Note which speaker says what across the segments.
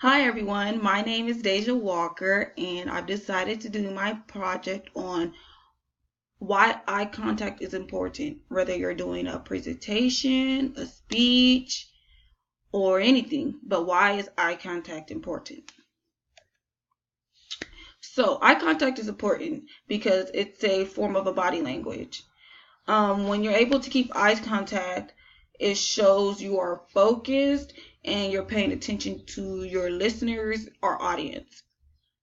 Speaker 1: Hi everyone, my name is Deja Walker and I've decided to do my project on why eye contact is important, whether you're doing a presentation, a speech, or anything, but why is eye contact important? So eye contact is important because it's a form of a body language. When you're able to keep eye contact, it shows you are focused and you're paying attention to your listeners or audience.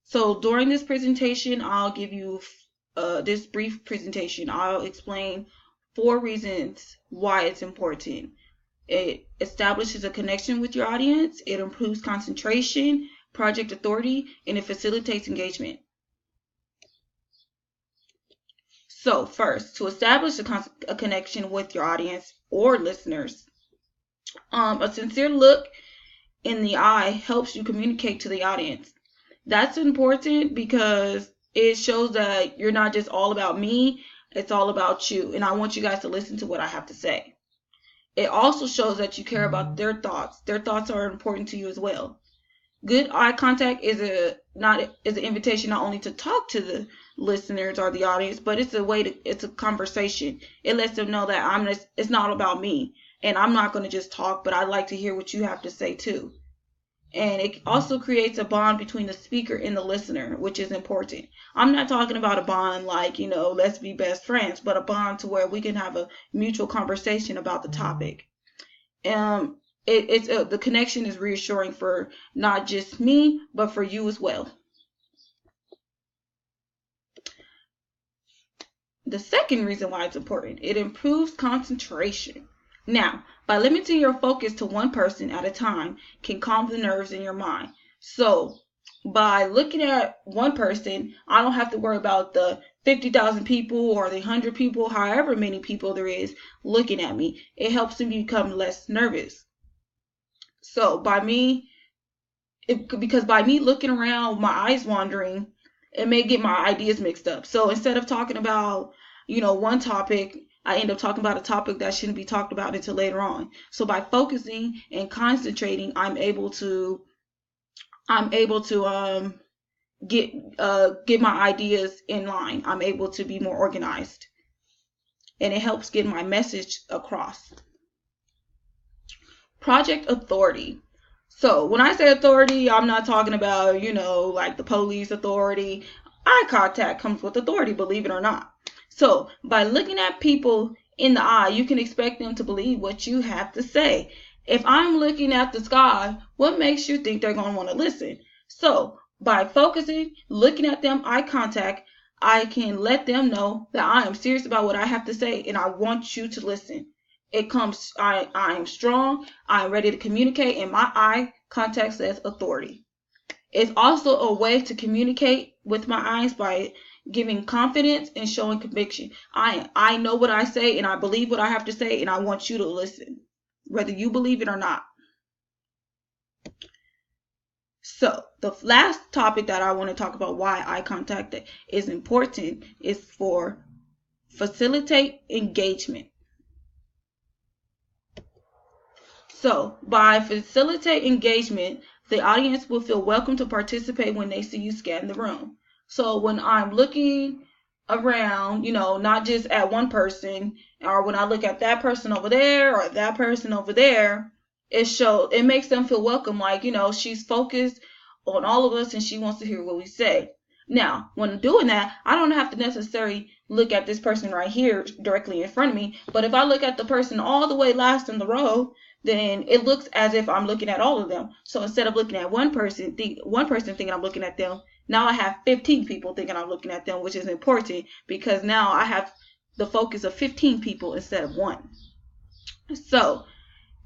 Speaker 1: So during this presentation, I'll give you this brief presentation. I'll explain 4 reasons why it's important. It establishes a connection with your audience, it improves concentration, project authority, and it facilitates engagement. So first, to establish a connection with your audience or listeners, a sincere look in the eye helps you communicate to the audience. That's important because it shows that you're not just all about me, it's all about you. And I want you guys to listen to what I have to say. It also shows that you care about their thoughts. Their thoughts are important to you as well. Good eye contact is an invitation not only to talk to the listeners or the audience, but it's a conversation. It lets them know that it's not about me and I'm not going to just talk, but I'd like to hear what you have to say too. And it also creates a bond between the speaker and the listener, which is important. I'm not talking about a bond like, let's be best friends, but a bond to where we can have a mutual conversation about the topic. The connection is reassuring for not just me, but for you as well. The second reason why it's important, it improves concentration. Now, by limiting your focus to one person at a time can calm the nerves in your mind. So, by looking at one person, I don't have to worry about the 50,000 people or the 100 people, however many people there is looking at me. It helps me become less nervous. So, because by me looking around, my eyes wandering, it may get my ideas mixed up. So, instead of talking about, one topic, I end up talking about a topic that shouldn't be talked about until later on. So by focusing and concentrating, I'm able to get my ideas in line. I'm able to be more organized, and it helps get my message across. Project authority. So when I say authority, I'm not talking about, like the police authority. Eye contact comes with authority, believe it or not. So by looking at people in the eye, you can expect them to believe what you have to say. If I'm looking at the sky, what makes you think they're going to want to listen? So by focusing, looking at them, eye contact, I can let them know that I am serious about what I have to say and I want you to listen. I am strong, I am ready to communicate, and my eye contact says authority. It's also a way to communicate with my eyes by giving confidence and showing conviction. I know what I say and I believe what I have to say and I want you to listen, whether you believe it or not. So the last topic that I want to talk about why eye contact is important is for facilitate engagement. So by facilitate engagement, the audience will feel welcome to participate when they see you scan the room. So when I'm looking around, not just at one person, or when I look at that person over there or that person over there, it makes them feel welcome, like, she's focused on all of us and she wants to hear what we say. Now, when doing that, I don't have to necessarily look at this person right here directly in front of me, but if I look at the person all the way last in the row, then it looks as if I'm looking at all of them. So instead of looking at one person thinking I'm looking at them, now I have 15 people thinking I'm looking at them, which is important because now I have the focus of 15 people instead of one. So,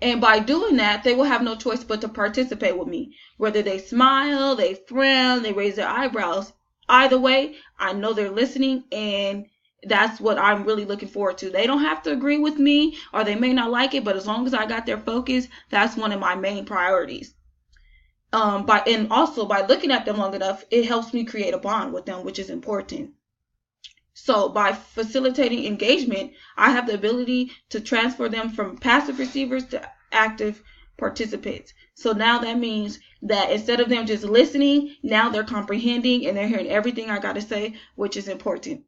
Speaker 1: and by doing that, they will have no choice but to participate with me. Whether they smile, they frown, they raise their eyebrows, either way, I know they're listening, and that's what I'm really looking forward to. They don't have to agree with me, or they may not like it, but as long as I got their focus, that's one of my main priorities. By looking at them long enough, it helps me create a bond with them, which is important. So by facilitating engagement, I have the ability to transfer them from passive receivers to active participants. So now that means that instead of them just listening, now they're comprehending and they're hearing everything I got to say, which is important.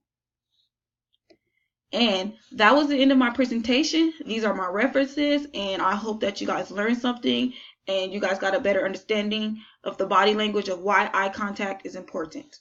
Speaker 1: And that was the end of my presentation. These are my references, and I hope that you guys learned something and you guys got a better understanding of the body language of why eye contact is important.